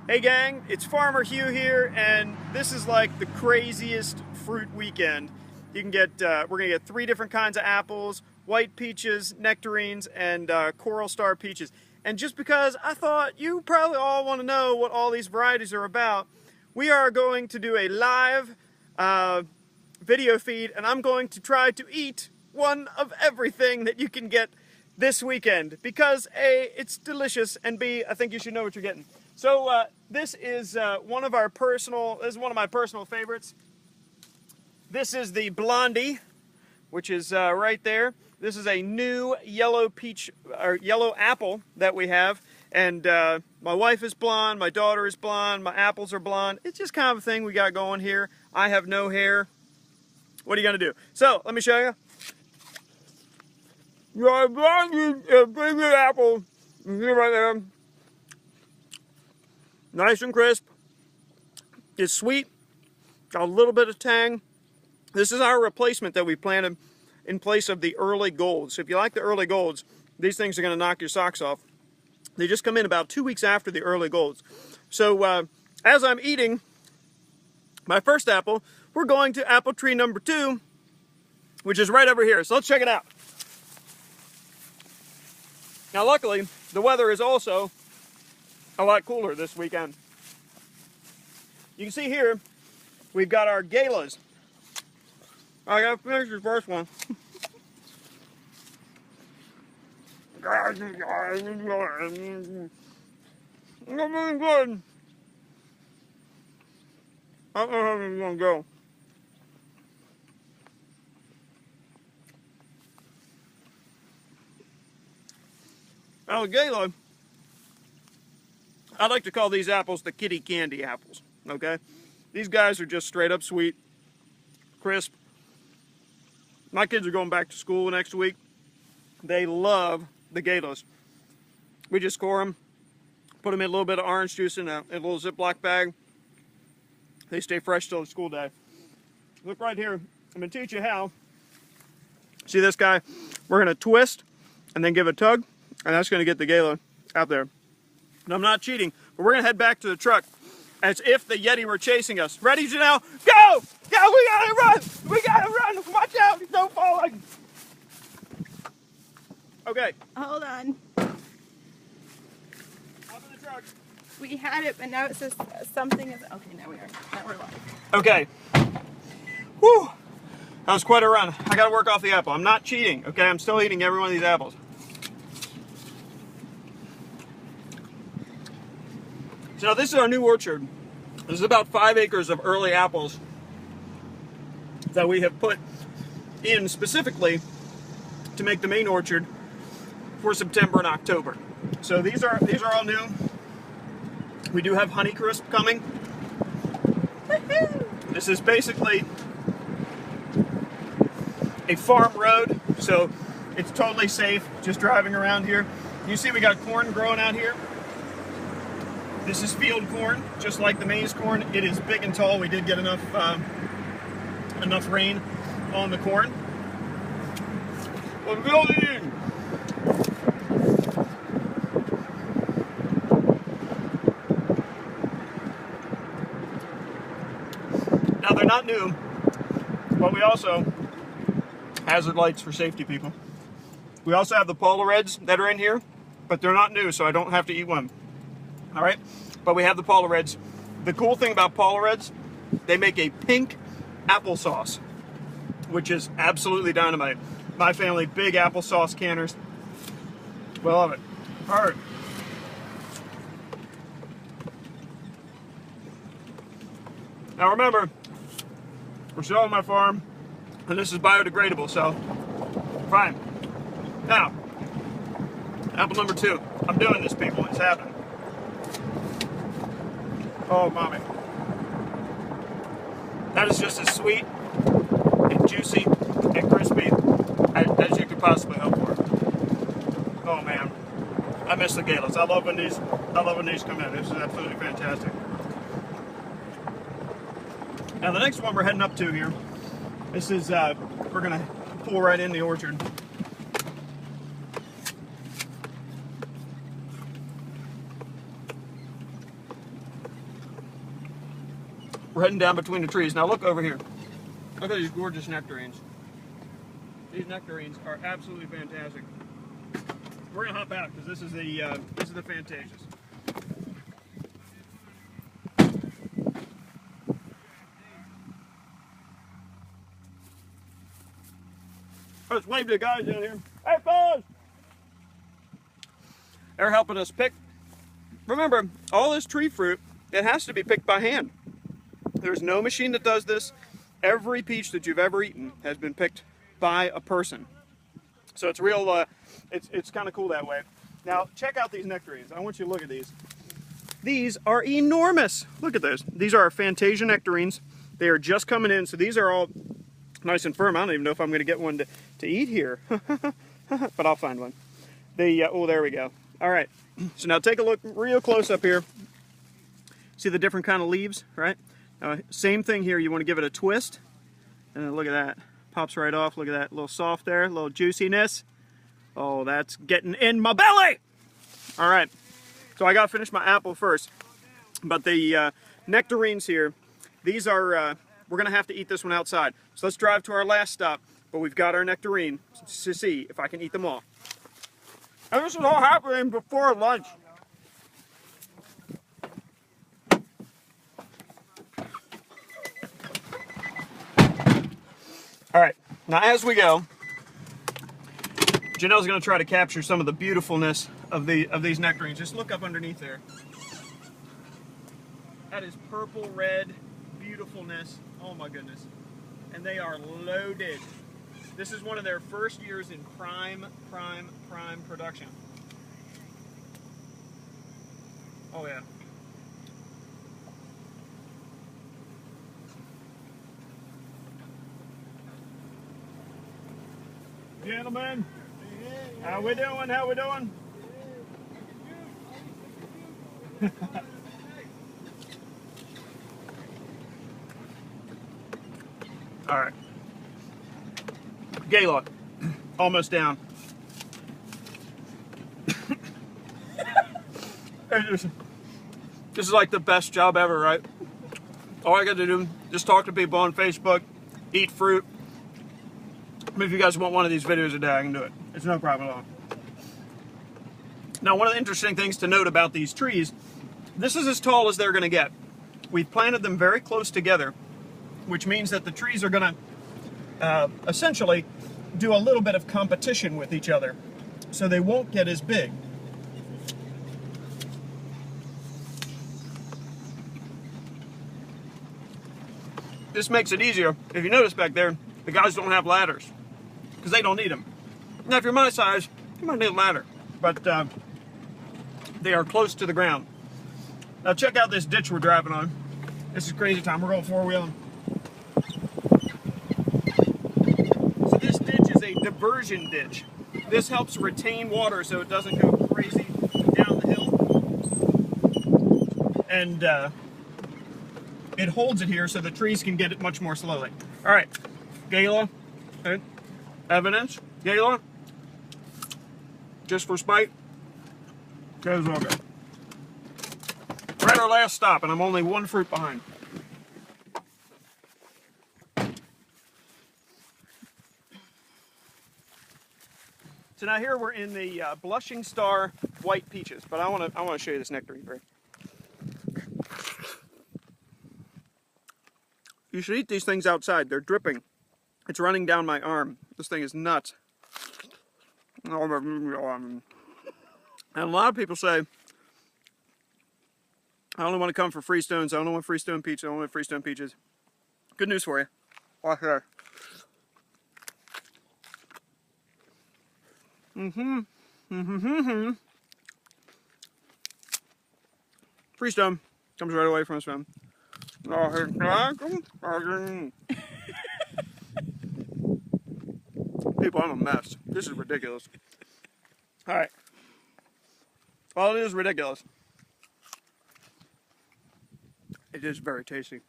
Hey gang, it's Farmer Hugh here, and this is like the craziest fruit weekend. You can get, we're gonna get 3 different kinds of apples: white peaches, nectarines, and coral star peaches. And just because I thought you probably all want to know what all these varieties are about, we are going to do a live video feed, and I'm going to try to eat one of everything that you can get this weekend, because A, it's delicious, and B, I think you should know what you're getting. So this is one of my personal favorites. This is the Blondie, which is right there. This is a new yellow peach or yellow apple that we have, and my wife is blonde, my daughter is blonde, my apples are blonde. It's just kind of a thing we got going here. I have no hair. What are you gonna do? So let me show you. Your Blondie is a pretty good apple. You see right there. Nice and crisp. It's sweet. Got a little bit of tang. This is our replacement that we planted in place of the early golds. So if you like the early golds, these things are going to knock your socks off. They just come in about 2 weeks after the early golds. So as I'm eating my first apple, we're going to apple tree number 2, which is right over here. So let's check it out. Now luckily, the weather is also a lot cooler this weekend. You can see here, we've got our galas. I gotta finish the first one. It's really good. I don't know how this is gonna go. Now the gala, I like to call these apples the kitty candy apples, okay? These guys are just straight up sweet, crisp. My kids are going back to school next week. They love the galas. We just core them, put them in a little bit of orange juice in a little Ziploc bag. They stay fresh till the school day. Look right here. I'm gonna teach you how. See this guy? We're gonna twist and then give a tug, and that's gonna get the gala out there. And I'm not cheating, but we're gonna head back to the truck as if the Yeti were chasing us. Ready, Janelle? Go! Go! We gotta run! We gotta run! Watch out! Don't fall! Okay. Hold on. Up in the truck. We had it, but now it says something is. Okay, now we are. Now we're live. Okay. Whew. That was quite a run. I gotta work off the apple. I'm not cheating, okay? I'm still eating every one of these apples. So this is our new orchard. This is about 5 acres of early apples that we have put in specifically to make the main orchard for September and October. So these are all new. We do have Honeycrisp coming. This is basically a farm road, so it's totally safe just driving around here. You see we got corn growing out here. This is field corn, just like the maize corn. It is big and tall. We did get enough rain on the corn. Let's go in. Now they're not new, but we also hazard lights for safety people. We also have the Polar Reds that are in here, but they're not new, so I don't have to eat one. All right, but we have the Polar Reds. The cool thing about Polar Reds, they make a pink applesauce, which is absolutely dynamite. My family, big applesauce canners. We love it. All right. Now remember, we're still on my farm, and this is biodegradable, so fine. Now, apple number 2. I'm doing this, people. It's happening. Oh, mommy. That is just as sweet and juicy and crispy as you could possibly hope for. Oh man, I miss the galas. I love when these come in. This is absolutely fantastic. Now the next one we're heading up to here, this is we're gonna pull right in the orchard. We're heading down between the trees. Now look over here. Look at these gorgeous nectarines. These nectarines are absolutely fantastic. We're gonna hop out because this is the Fantasias. Let's wave to the guys down here. Hey, fellas! They're helping us pick. Remember, all this tree fruit, it has to be picked by hand. There's no machine that does this. Every peach that you've ever eaten has been picked by a person. So it's real, it's kind of cool that way. Now, check out these nectarines. I want you to look at these. These are enormous. Look at those. These are our Fantasia nectarines. They are just coming in, so these are all nice and firm. I don't even know if I'm going to get one to eat here, but I'll find one. Oh, there we go. All right, so now take a look real close up here. See the different kind of leaves, right? Same thing here. You want to give it a twist, and then look at that. Pops right off. Look at that, a little soft there, a little juiciness. Oh, that's getting in my belly. All right, so I got to finish my apple first, but the nectarines here, these are, we're going to have to eat this one outside. So let's drive to our last stop, but we've got our nectarine to see if I can eat them all. And this is all happening before lunch. All right, now as we go, Janelle's going to try to capture some of the beautifulness of these nectarines. Just look up underneath there. That is purple, red, beautifulness. Oh my goodness. And they are loaded. This is one of their first years in prime production. Oh yeah. Gentlemen, how we doing? How we doing? All right. Gala, almost down. This is like the best job ever, right? All I got to do, just talk to people on Facebook, eat fruit. I mean, if you guys want one of these videos a day, I can do it. It's no problem at all. Now, one of the interesting things to note about these trees, this is as tall as they're going to get. We've planted them very close together, which means that the trees are going to essentially do a little bit of competition with each other, so they won't get as big. This makes it easier. If you notice back there, the guys don't have ladders because they don't need them. Now, if you're my size, you might need a ladder, but they are close to the ground. Now, check out this ditch we're driving on. This is crazy time. We're going four-wheeling. So this ditch is a diversion ditch. This helps retain water so it doesn't go crazy down the hill. And it holds it here so the trees can get it much more slowly. All right, Gala, okay. Evidence, Gala, just for spite, goes all good. We're at our last stop and I'm only one fruit behind. So now here we're in the Blushing Star White Peaches, but I want to show you this nectarine bread. You should eat these things outside. They're dripping. It's running down my arm. This thing is nuts. And a lot of people say, I only want to come for Freestones. I only want Freestone peaches. I only want Freestone peaches. Good news for you. Watch there. Freestone comes right away from us, man. People, I'm a mess. This is ridiculous. All right. Well, it is ridiculous. It is very tasty.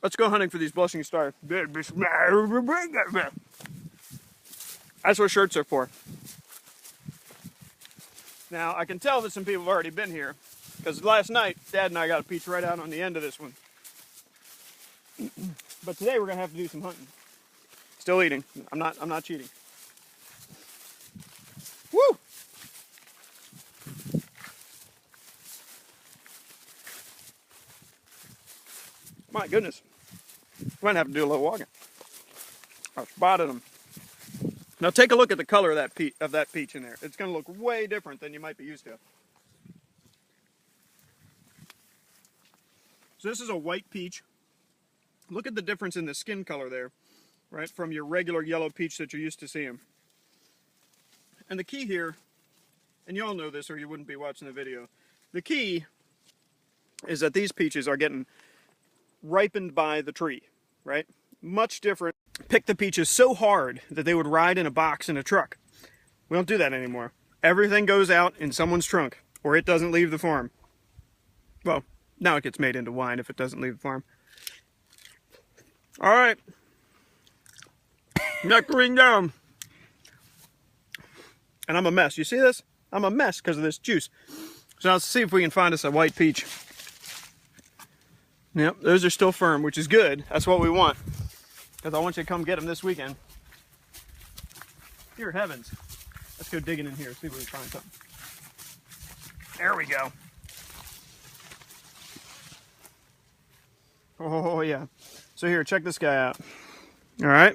Let's go hunting for these Blushing Stars. That's what shirts are for. Now, I can tell that some people have already been here, because last night, Dad and I got a peach right out on the end of this one. But today we're gonna have to do some hunting. Still eating. I'm not cheating. Woo! My goodness. Might have to do a little walking. I spotted them. Now take a look at the color of that peach in there. It's going to look way different than you might be used to. So this is a white peach. Look at the difference in the skin color there, right, from your regular yellow peach that you're used to seeing. And the key here, and you all know this or you wouldn't be watching the video, the key is that these peaches are getting ripened by the tree, right? Much different. Pick the peaches so hard that they would ride in a box in a truck. We don't do that anymore. Everything goes out in someone's trunk, or it doesn't leave the farm. Well, now it gets made into wine if it doesn't leave the farm. All right. Nectarine down. And I'm a mess. You see this? I'm a mess because of this juice. So now let's see if we can find us a white peach. Yep, those are still firm, which is good. That's what we want. Because I want you to come get them this weekend. Dear heavens. Let's go digging in here, see if we can find something. There we go. Oh, yeah. So here, check this guy out. All right.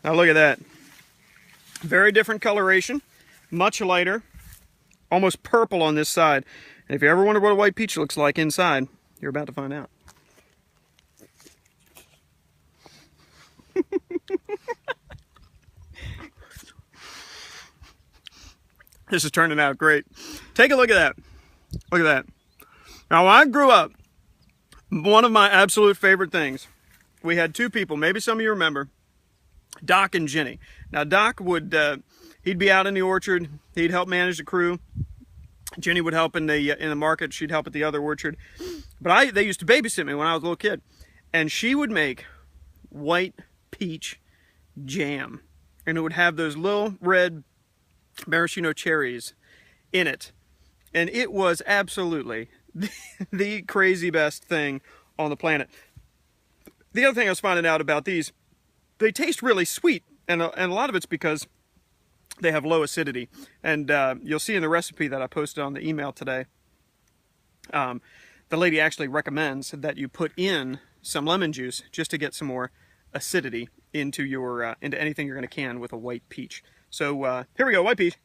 Now look at that. Very different coloration. Much lighter. Almost purple on this side. And if you ever wonder what a white peach looks like inside, you're about to find out. This is turning out great. Take a look at that. Look at that. Now, when I grew up, one of my absolute favorite things, we had two people, maybe some of you remember, Doc and Jenny. Now, Doc would, he'd be out in the orchard. He'd help manage the crew. Jenny would help in the market. She'd help at the other orchard. But they used to babysit me when I was a little kid. And she would make white peach jam. And it would have those little red maraschino cherries in it. And it was absolutely the crazy best thing on the planet. The other thing I was finding out about these, they taste really sweet. And a lot of it's because they have low acidity. And you'll see in the recipe that I posted on the email today, the lady actually recommends that you put in some lemon juice just to get some more acidity into your into anything you're going to can with a white peach. So here we go, white peach.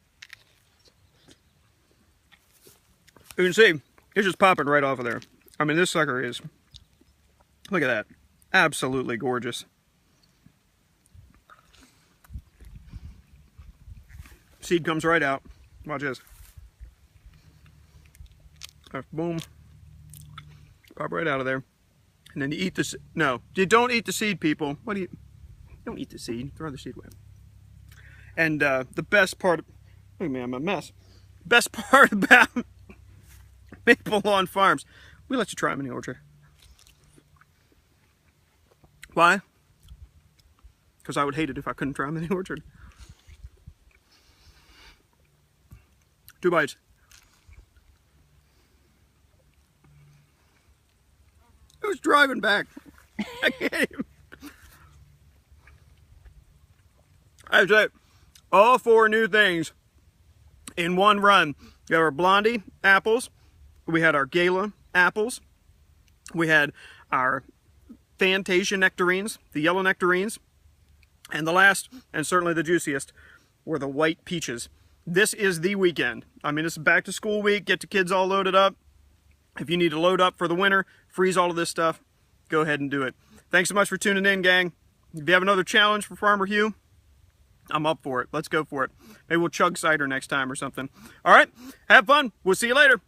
You can see it's just popping right off of there. I mean, this sucker is, look at that, absolutely gorgeous. Seed comes right out. Watch this. Boom. Pop right out of there. And then you eat the, no, you don't eat the seed, people. What do you don't eat the seed. Throw the seed away. And the best part, look at me, I'm a mess. Best part about Maple Lawn Farms, we let you try them in the orchard. Why? Because I would hate it if I couldn't try them in the orchard. 2 bites. Who's driving back? I can't even. That's it. All 4 new things in one run. We have our Blondie apples. We had our Gala apples. We had our Fantasia nectarines, the yellow nectarines. And the last, and certainly the juiciest, were the white peaches. This is the weekend. I mean, this is back to school week. Get the kids all loaded up. If you need to load up for the winter, freeze all of this stuff, go ahead and do it. Thanks so much for tuning in, gang. If you have another challenge for Farmer Hugh, I'm up for it. Let's go for it. Maybe we'll chug cider next time or something. All right, have fun. We'll see you later.